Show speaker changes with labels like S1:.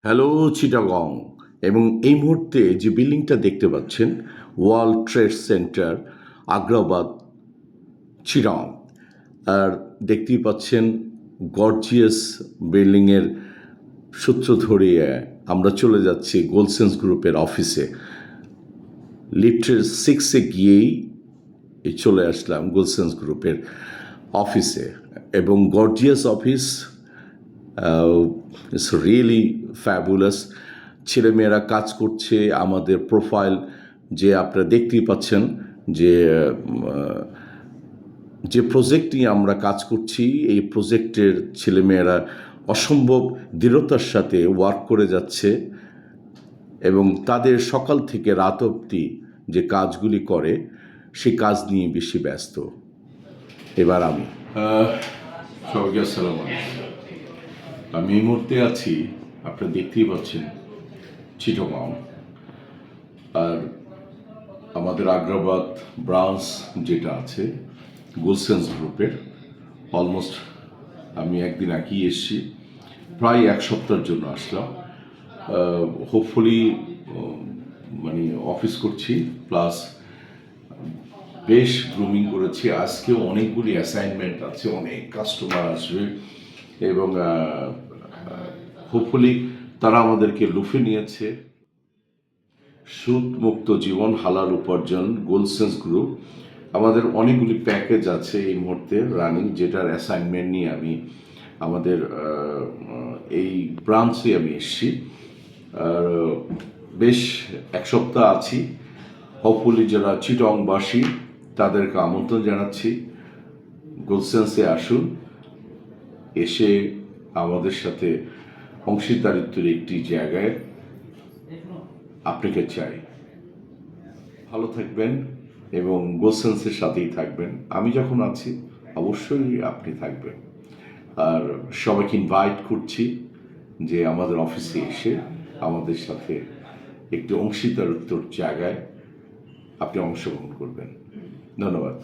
S1: Hello Chittagong. এবং এই মুহূর্তে যে বিল্ডিংটা দেখতে পাচ্ছেন, World Trade Center, Agrabad, Chittagong. আর দেখতেই পাচ্ছেন গর্জিয়াস বিল্ডিংয়ের সূত্র ধরে আমরা চলে যাচ্ছি গোলসেন্স গ্রুপের অফিসে। লিফটের 6-এ গিয়েই চলে আসলাম গোলসেন্স গ্রুপের অফিসে। এবং gorgeous office, it's really fabulous. ছেলেমেয়েরা কাজ করছে। আমাদের প্রোফাইল যে আপনারা দেখতেই পাচ্ছেন, যে যে প্রজেক্ট নিয়ে আমরা কাজ করছি, এই প্রজেক্টের ছেলেমেয়েরা অসম্ভব দৃঢ়তার সাথে ওয়ার্ক করে যাচ্ছে এবং তাদের সকাল থেকে রাত অবধি যে কাজগুলি করে সেই কাজ নিয়ে বেশি ব্যস্ত। এবার আমি সবাইকে আসসালামু আলাইকুম। আমি এই মুহূর্তে আছি, আপনারা দেখতেই পাচ্ছেন, চিটাগং। আর আমাদের আগ্রাবাদ ব্রাঞ্চ যেটা আছে গোলসেন্স গ্রুপের, অলমোস্ট আমি একদিন আগেই এসেছি, প্রায় এক সপ্তাহের জন্য আসলাম। হোপফুলি মানে অফিস করছি, প্লাস বেশ গ্রুমিং করেছি। আজকেও অনেকগুলি অ্যাসাইনমেন্ট আছে, অনেক কাস্টমার আসবে এবং হোপফুলি তারা আমাদেরকে লুফে নিয়েছে। সুদ মুক্ত জীবন, হালাল উপার্জন, গোলসেন্স গ্রুপ। আমাদের অনেকগুলি প্যাকেজ আছে এই মুহূর্তে রানিং, যেটার অ্যাসাইনমেন্ট নিয়ে আমি আমাদের এই ব্রাঞ্চে আমি এসেছি। আর বেশ এক সপ্তাহ আছি। হোপফুলি যারা চিটংবাসী তাদেরকে আমন্ত্রণ জানাচ্ছি, গোলসেন্সে আসুন, এসে আমাদের সাথে অংশীদারিত্বের একটি জায়গায় আপনাকে চাই। ভালো থাকবেন এবং গোলসেন্সের সাথেই থাকবেন। আমি যখন আছি অবশ্যই আপনি থাকবেন। আর সবাইকে ইনভাইট করছি যে আমাদের অফিসে এসে আমাদের সাথে একটি অংশীদারিত্বর জায়গায় আপনি অংশগ্রহণ করবেন। ধন্যবাদ।